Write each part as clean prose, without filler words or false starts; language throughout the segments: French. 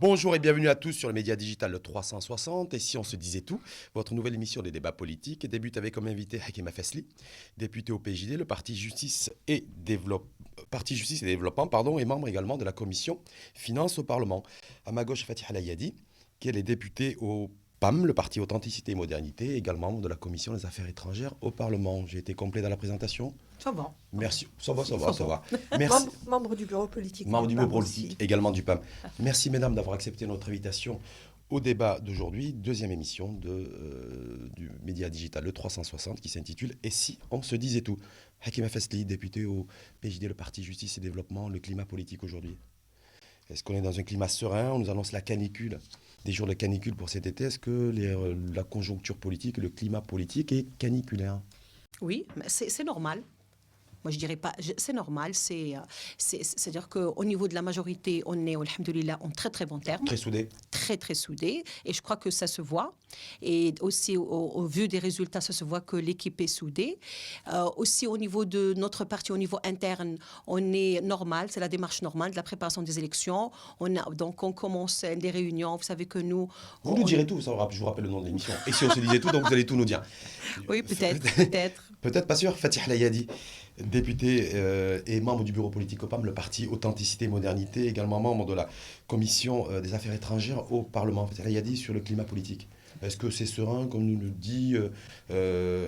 Bonjour et bienvenue à tous sur le média digital le 360. Et si on se disait tout, votre nouvelle émission des débats politiques débute avec comme invité Hakima Fesli, député au PJD, le Parti Justice et Développement, et membre également de la commission Finances au Parlement. À ma gauche, Fatih Alayadi, qui est député au PAM, le Parti Authenticité et Modernité, également membre de la commission des Affaires étrangères au Parlement. J'ai été complet dans la présentation. Ça va. Merci. Ça va. Merci. Membre du bureau politique. Membre du bureau politique, également du PAM. Merci, mesdames, d'avoir accepté notre invitation au débat d'aujourd'hui, deuxième émission du média digital, le 360, qui s'intitule « Et si on se disait tout ?» Hakima Fesli, député au PJD, le Parti Justice et Développement, le climat politique aujourd'hui. Est-ce qu'on est dans un climat serein? On nous annonce la canicule, des jours de canicule pour cet été. Est-ce que la conjoncture politique, le climat politique est caniculaire? Oui, mais c'est normal. Moi, je dirais pas, c'est normal. C'est-à-dire qu'au niveau de la majorité, on est, alhamdoulilah, en très, très bon terme. Très soudé. Très, très soudé. Et je crois que ça se voit. Et aussi, au vu des résultats, ça se voit que l'équipe est soudée. Aussi, au niveau de notre parti, au niveau interne, on est normal. C'est la démarche normale de la préparation des élections. Donc, on commence les réunions. Vous savez que nous... Vous nous direz tout. Je vous rappelle le nom de l'émission. Et si on se disait tout, donc vous allez tout nous dire. Oui, peut-être. Peut-être pas sûr. Fatih Alayadi, député et membre du bureau politique au PAM, le parti Authenticité et Modernité, également membre de la commission des Affaires étrangères au Parlement. Fatih Alayadi, sur le climat politique. Est-ce que c'est serein, comme nous le dit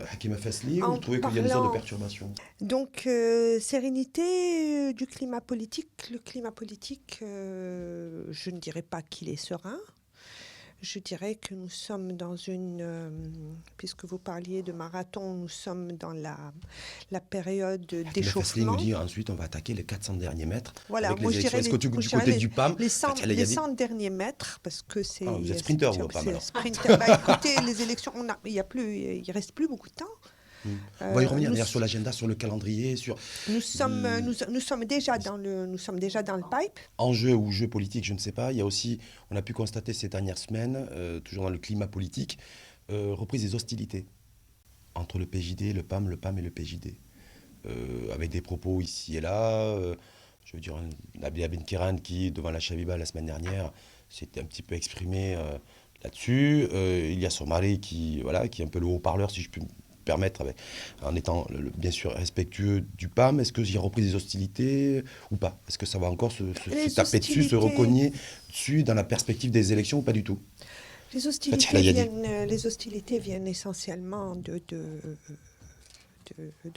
Hakima Fesli, ou vous trouvez qu'il y a des sortes de perturbations? Donc, sérénité du climat politique. Le climat politique, je ne dirais pas qu'il est serein. Je dirais que nous sommes dans puisque vous parliez de marathon, nous sommes dans la période d'échauffement. Fesli nous dit ensuite on va attaquer les 400 derniers mètres. Voilà, avec moi les je dirais Est-ce que du côté du PAM, les 100 derniers mètres, parce que c'est... vous êtes sprinter, vous, PAM, alors. Sprinter. Écoutez, les élections, il reste plus beaucoup de temps. On va y revenir d'ailleurs sur l'agenda, sur le calendrier, sur... Nous sommes déjà dans le pipe. Enjeu ou jeu politique, je ne sais pas. Il y a aussi, on a pu constater ces dernières semaines, toujours dans le climat politique, reprise des hostilités entre le PJD, le PAM et le PJD. Avec des propos ici et là. Je veux dire, Nabila Benkiran qui, devant la Chabiba la semaine dernière, s'était un petit peu exprimé là-dessus. Il y a Somari qui est un peu le haut-parleur, si je puis me permettre, en étant bien sûr respectueux du PAM. Est-ce qu'il y a repris des hostilités ou pas? Est-ce que ça va encore se taper dessus, se recogner dessus dans la perspective des élections ou pas du tout? Les hostilités viennent essentiellement de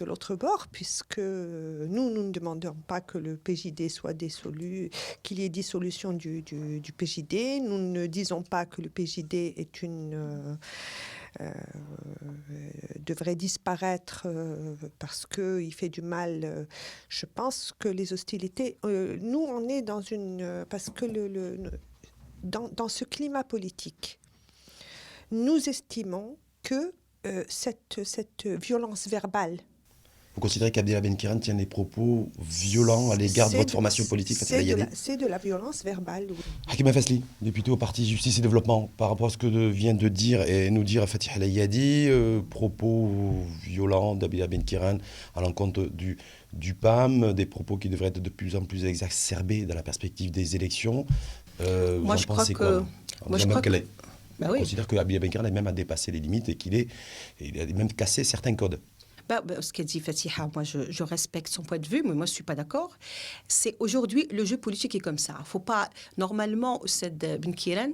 l'autre bord, puisque nous ne demandons pas que le PJD soit dissolu, qu'il y ait dissolution du PJD. Nous ne disons pas que le PJD est devrait disparaître parce qu'il fait du mal. Je pense que les hostilités... nous, on est dans parce que dans ce climat politique, nous estimons que cette violence verbale... Vous considérez qu'Abdillah Benkiran tient des propos violents à l'égard de votre formation politique? C'est de la violence verbale. Oui. Hakima Fesli, député au Parti Justice et Développement, par rapport à ce que vient de dire et nous dire Fatih Alayadi, propos violents d'Abdillah Benkiran à l'encontre du PAM, des propos qui devraient être de plus en plus exacerbés dans la perspective des élections. Moi, je crois que... On considère que Abdillah Benkiran a même dépassé les limites et qu'il a même cassé certains codes. Ce qu'a dit Fatiha, moi je respecte son point de vue, mais moi je ne suis pas d'accord. C'est aujourd'hui, le jeu politique est comme ça. Faut pas, normalement, Oussed Benkiran,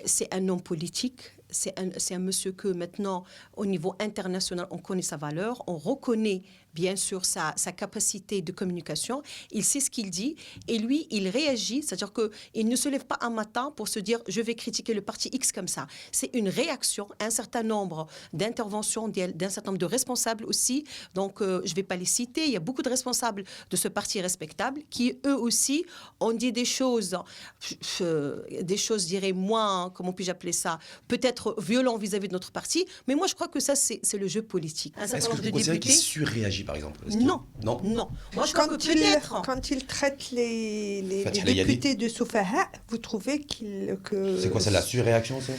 c'est un homme politique. C'est un monsieur que maintenant, au niveau international, on connaît sa valeur, on reconnaît bien sûr sa capacité de communication, il sait ce qu'il dit et lui, il réagit, c'est-à-dire qu'il ne se lève pas un matin pour se dire « je vais critiquer le parti X comme ça ». C'est une réaction, un certain nombre d'interventions d'un certain nombre de responsables aussi, donc je ne vais pas les citer, il y a beaucoup de responsables de ce parti respectable qui eux aussi ont dit des choses, je dirais moins, comment puis-je appeler ça, peut-être violents vis-à-vis de notre parti, mais moi je crois que ça c'est le jeu politique. Est-ce que vous considérez qu'il surréagit par exemple? Non. Moi, je crois que peut-être. Quand il traite les députés de Soufaha, vous trouvez que... C'est quoi, c'est la surréaction, ça?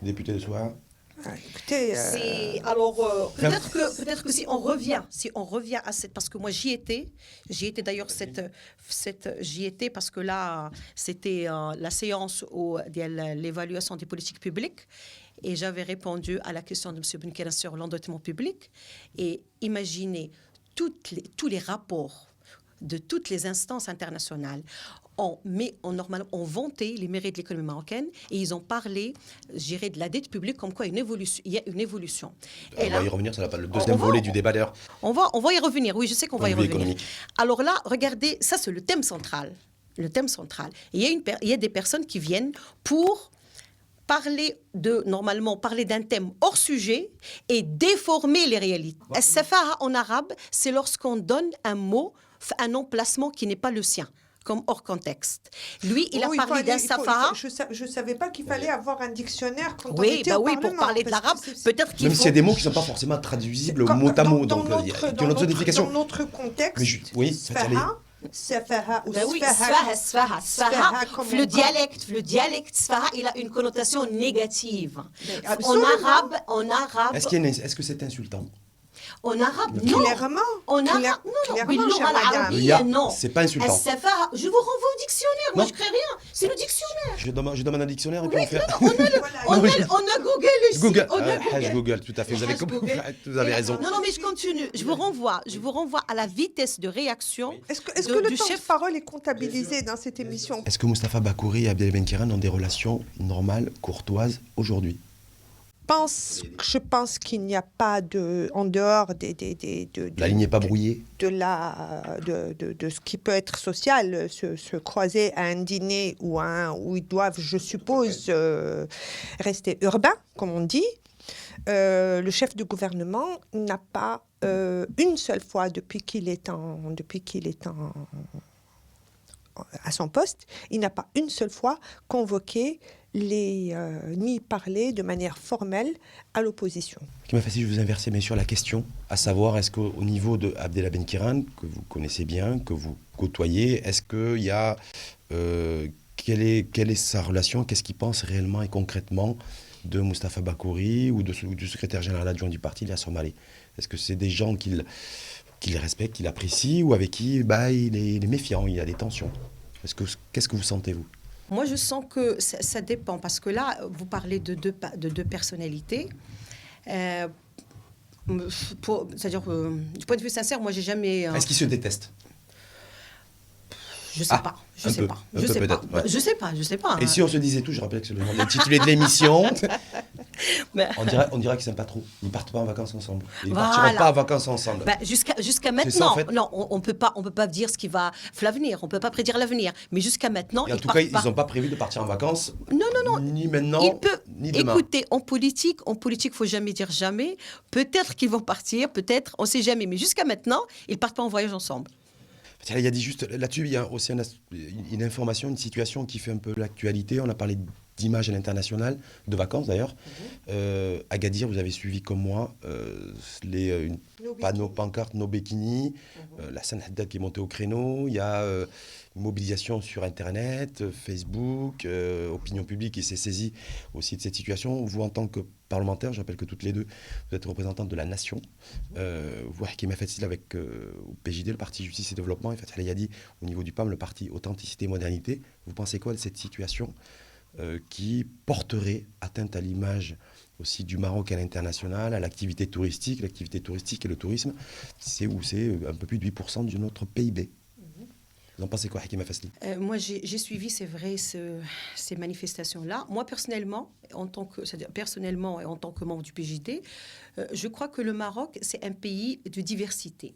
Les députés de Soufaha? Écoutez, Alors, peut-être que si on revient à cette, parce que moi j'y étais d'ailleurs j'y étais parce que là c'était la séance de l'évaluation des politiques publiques et j'avais répondu à la question de M. Benkeran sur l'endettement public et imaginez tous les rapports de toutes les instances internationales normalement, ont vanté les mérites de l'économie marocaine et ils ont parlé, je dirais, de la dette publique comme quoi il y a une évolution. On va y revenir, ça n'a pas le deuxième volet du débat d'ailleurs. On va y revenir, oui, je sais qu'on va y revenir. Économique. Alors là, regardez, ça c'est le thème central. Le thème central. Il y a des personnes qui viennent pour normalement parler d'un thème hors sujet et déformer les réalités. As-safaha en arabe, c'est lorsqu'on donne un mot, un emplacement qui n'est pas le sien, comme hors contexte. Lui, il a parlé d'un safaha. Je ne savais pas qu'il fallait avoir un dictionnaire quand on Oui, était au pour Parlement, parler de parce l'arabe, que peut-être qu'il Même faut... s'il y a des mots qui ne sont pas forcément traduisibles mot à mot, donc il y a une autre signification. Dans notre contexte, Oui, Safaha ou Ben oui, Sfaha, Sfaha, comme le on dialecte Sfaha, il a une connotation négative. absolument. En arabe, Est-ce que c'est insultant? en arabe, non. Clairement, En arabe, non. clairement, chère madame. Non. C'est pas insultant. As-safaha, je vous renvoie au dictionnaire, moi Non. je crée rien. C'est le dictionnaire. Je demande un dictionnaire et puis on fait... On a Google ici. Google, On a Haj Google, tout à fait, vous avez raison. Non, mais je continue. Je vous renvoie à la vitesse de réaction. Est-ce que le du temps chef de parole est comptabilisé dans cette émission? Est-ce que Moustapha Bakouri et Abdel Benkeran ont des relations normales, courtoises aujourd'hui? Je pense qu'il n'y a pas en dehors La ligne n'est pas brouillée? de ce qui peut être social, se croiser à un dîner où ils doivent, je suppose, rester urbains, comme on dit. Le chef du gouvernement n'a pas une seule fois depuis qu'il est à son poste, il n'a pas une seule fois convoqué ni parlé de manière formelle à l'opposition. Ce qui m'a facile, je vous inverser bien sûr la question, à savoir est-ce qu'au niveau de Abdel Benkeran, que vous connaissez bien, que vous côtoyez, est-ce qu'il y a quelle est sa relation, qu'est-ce qu'il pense réellement et concrètement de Moustapha Bakouri ou du secrétaire général adjoint du parti, Ilyas Romali? Est-ce que c'est des gens qu'il respecte, qu'il apprécie ou avec qui il est méfiant, il y a des tensions? Qu'est-ce que vous sentez, vous? Moi, je sens que ça dépend, parce que là, vous parlez de deux personnalités. C'est-à-dire, du point de vue sincère, moi, j'ai jamais... Est-ce qu'ils se détestent? Je sais pas. Je sais pas. Et si on se disait tout, je rappelle que c'est l'intitulé de l'émission, Mais- on dirait qu'ils s'aiment pas trop. Ils partent pas en vacances ensemble. Ils Voilà. partiront pas en vacances ensemble. Jusqu'à maintenant, ça, en fait. non, on peut pas dire ce qui va l'avenir, on peut pas prédire l'avenir. Mais jusqu'à maintenant, Et en tout cas, ils n'ont pas prévu de partir en vacances. Non. Ni maintenant, ni demain. Écoutez, en politique, faut jamais dire jamais. Peut-être qu'ils vont partir, peut-être, on sait jamais. Mais jusqu'à maintenant, ils partent pas en voyage ensemble. Il y a dit juste là-dessus, il y a aussi une information, une situation qui fait un peu l'actualité. On a parlé d'images à l'international, de vacances d'ailleurs. Agadir, vous avez suivi comme moi les panneaux, pancartes, nos bikinis, la Hassan Haddad qui est montée au créneau. Il y a une mobilisation sur Internet, Facebook, opinion publique qui s'est saisie aussi de cette situation. Vous, en tant que parlementaire, je rappelle que toutes les deux, vous êtes représentantes de la nation. Vous, Hakima Fetsil, avec au PJD, le Parti Justice et Développement, et Fatah Yadi, au niveau du PAM, le Parti Authenticité et Modernité. Vous pensez quoi de cette situation qui porterait atteinte à l'image aussi du Maroc à l'international, à l'activité touristique? L'activité touristique et le tourisme, c'est un peu plus de 8% de notre PIB. Vous en pensez quoi, Hakima Fetsil? Moi, j'ai suivi, c'est vrai, ces manifestations-là. Moi, personnellement, et en tant que membre du PJD, je crois que le Maroc, c'est un pays de diversité.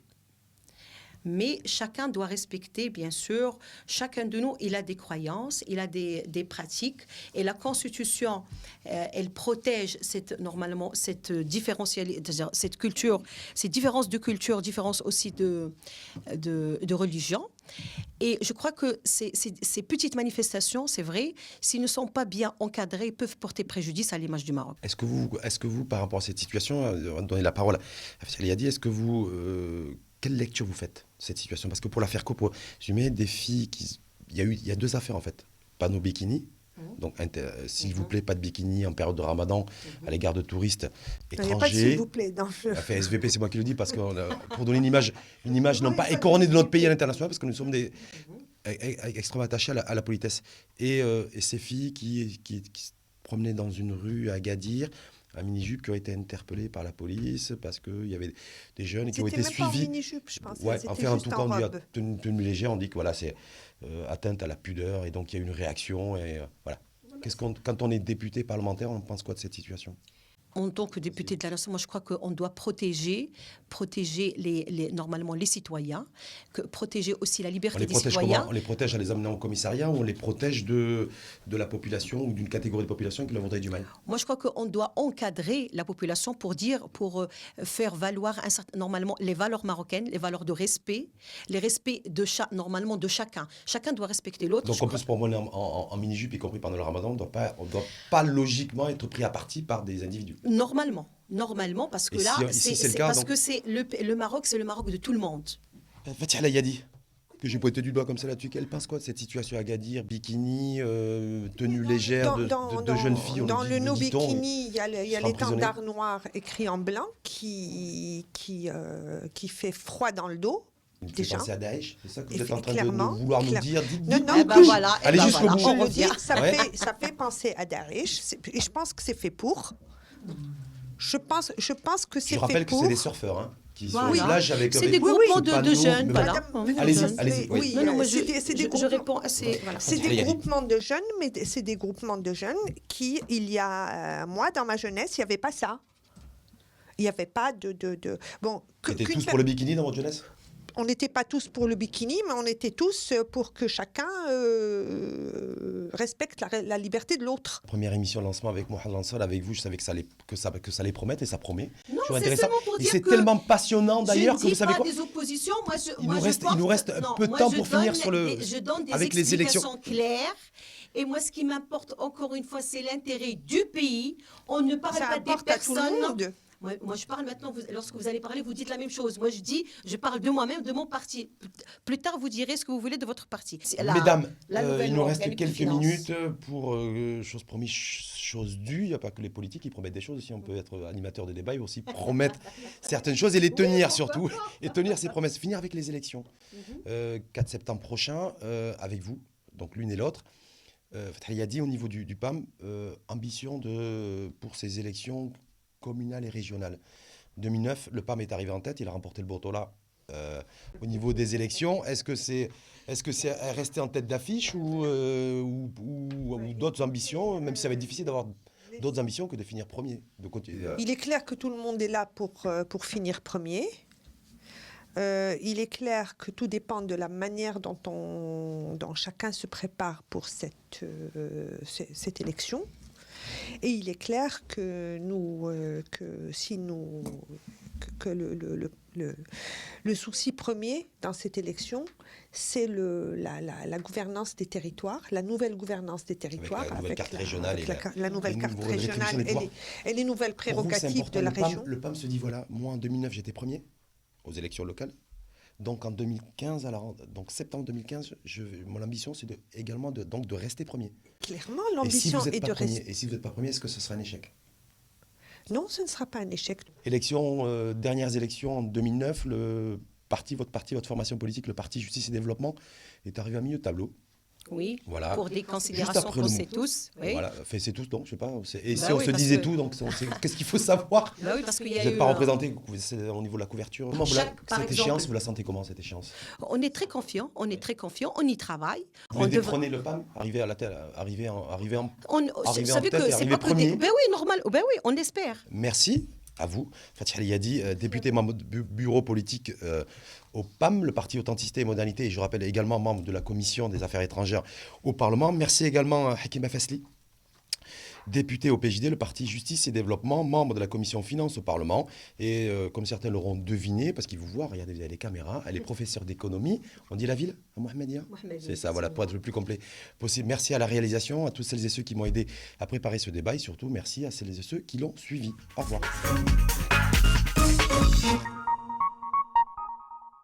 Mais chacun doit respecter, bien sûr, chacun de nous, il a des croyances, il a des pratiques. Et la Constitution, elle protège cette culture, ces différences de culture, différences aussi de religion. Et je crois que ces petites manifestations, c'est vrai, s'ils ne sont pas bien encadrées, peuvent porter préjudice à l'image du Maroc. Est-ce que vous, par rapport à cette situation, on va donner la parole à Fatia Liadi, est-ce que vous... quelle lecture vous faites de cette situation? Parce que pour la faire court, je mets des filles il y a deux affaires en fait. Panneau bikini, Donc, s'il vous plaît, pas de bikini en période de Ramadan à l'égard de touristes Il n'y a pas de s'il étrangers. vous plaît dans le... Enfin, SVP, c'est moi qui le dis, parce que pour donner une image non pas écornée de notre pays à l'international, parce que nous sommes extrêmement attachés à la politesse. Et ces filles qui se promenaient dans une rue à Agadir, à mini-jupe, qui ont été interpellées par la police, parce qu'il y avait des jeunes qui ont été C'était même pas en suivis. mini-jupe, je pense. Ouais, C'était enfin, en juste tout cas, en on dit à robe. tenue légère, on dit que voilà, c'est atteinte à la pudeur, et donc il y a une réaction, et voilà. Quand on est député parlementaire, on pense quoi de cette situation? En tant que député de la nation, moi je crois qu'on doit protéger normalement les citoyens, protéger aussi la On liberté les des protège citoyens. comment? On les protège en les amenant au commissariat, ou on les protège de la population ou d'une catégorie de population qui leur voudrait du mal? Moi, je crois qu'on doit encadrer la population pour faire valoir normalement les valeurs marocaines, les valeurs de respect, les respects normalement de chacun. Chacun doit respecter l'autre. Donc on peut se promener en mini-jupe, y compris pendant le ramadan, on ne doit pas logiquement être pris à partie par des individus. Normalement, parce que Et là, si c'est le cas, donc... que c'est le Maroc, c'est le Maroc de tout le monde. Fatia Layadi, que j'ai pointé du doigt comme ça là-dessus, elle pense quoi de cette situation à Agadir, bikini, tenue légère de jeunes filles? Dans le no dit-on, bikini, il y a sont l'étendard noir écrit en blanc qui fait froid dans le dos. Il fait Déjà. penser à Daesh, c'est ça que vous êtes en train Clairement, de vouloir nous dire? Non, Eh ben voilà, Allez jusqu'au bout. Je le dis, ça Ouais. fait penser à Daesh, et je pense que c'est fait pour. Je pense que c'est Je fait rappelle que pour. c'est des surfeurs hein, qui sont Voilà. sur plage avec C'est des panneaux, groupements de mais jeunes, voilà. Madame, Allez-y, oui. Oui, Non, moi, c'est des je groupements. réponds à ces... Voilà. C'est Allez, des allez. groupements de jeunes, mais c'est des groupements de jeunes qui, il y a moi, dans ma jeunesse, il n'y avait pas ça. Il n'y avait pas de... Bon, C'était tous pour le bikini dans votre jeunesse? On n'était pas tous pour le bikini, mais on était tous pour que chacun respecte la liberté de l'autre. Première émission lancement avec Mohamed Lansol, avec vous, je savais que ça allait promettre, et ça promet. Non, Toujours c'est intéressant. seulement pour Et dire c'est que tellement passionnant d'ailleurs je que vous dis savez pas quoi? des oppositions. Moi, Il nous reste peu de temps pour finir sur je donne des avec les élections. explications claires. Et moi, ce qui m'importe encore une fois, c'est l'intérêt du pays. On ne parle Ça pas des importe à tout le personnes. monde. Moi, je parle maintenant, lorsque vous allez parler, vous dites la même chose. Moi, je parle de moi-même, de mon parti. Plus tard, vous direz ce que vous voulez de votre parti. Mesdames, nouvelle il nous loi reste organique de quelques finances. minutes pour chose promise, chose due. Il n'y a pas que les politiques qui promettent des choses. Aussi, on peut être animateur de débat et aussi promettre certaines choses et les tenir surtout. Et tenir ses promesses. Finir avec les élections. 4 septembre prochain, avec vous, donc l'une et l'autre. Fathi Yadi, au niveau du PAM, ambition pour ces élections communales et régionales. 2009, le PAM est arrivé en tête, il a remporté le Botola au niveau des élections. Est-ce que c'est resté en tête d'affiche ou d'autres ambitions, même si ça va être difficile d'avoir d'autres ambitions que de finir premier, de continuer. Il est clair que tout le monde est là pour finir premier. Il est clair que tout dépend de la manière dont chacun se prépare pour cette élection. Et il est clair que le souci premier dans cette élection, c'est la gouvernance des territoires, la nouvelle gouvernance des territoires, avec la nouvelle carte régionale la nouvelle carte nouvelles régionale rétributions et les nouvelles Pour vous, c'est prérogatives important, de la le PAM, région. Le PAM se dit, voilà, moi en 2009 j'étais premier aux élections locales. Donc en 2015, donc septembre 2015, mon ambition c'est également de rester premier. Clairement, Et si l'ambition vous est n'êtes de pas premier, rester. et si vous n'êtes pas premier, est-ce que ce sera un échec? Non, ce ne sera pas un échec. Dernières élections en 2009, votre parti, votre formation politique, le parti Justice et Développement, est arrivé à milieu de tableau. Oui, Voilà. pour des Juste considérations après qu'on le sait mot. tous. Oui. Voilà, enfin, c'est tous, donc je sais pas. Et Bah si on oui, se parce disait que- tout, donc qu'est-ce qu'il faut savoir? Bah oui, parce qu'il y Vous a n'êtes eu pas un- représenté au niveau de la couverture. Comment Par cette exemple- échéance, vous la sentez comment cette échéance? On est très confiant, on y travaille. Vous On devez devrait- prôner le PAM, arriver à la tête, arriver en Arriver en tête et arriver premier. Ben oui, normal. Ben oui, on espère. Merci à vous, Fathi Yadi, député membre du bureau politique au PAM, le Parti Authenticité et Modernité, et je rappelle également membre de la Commission des Affaires étrangères au Parlement. Merci également à Hakim Afesli, député au PJD, le Parti Justice et Développement, membre de la Commission Finances au Parlement. Et comme certains l'auront deviné, parce qu'ils vous voient, regardez, vous avez les caméras, elle est professeure d'économie. On dit la ville à Mohamedia? C'est ça, voilà, pour être le plus complet possible. Merci à la réalisation, à tous celles et ceux qui m'ont aidé à préparer ce débat, et surtout merci à celles et ceux qui l'ont suivi. Au revoir.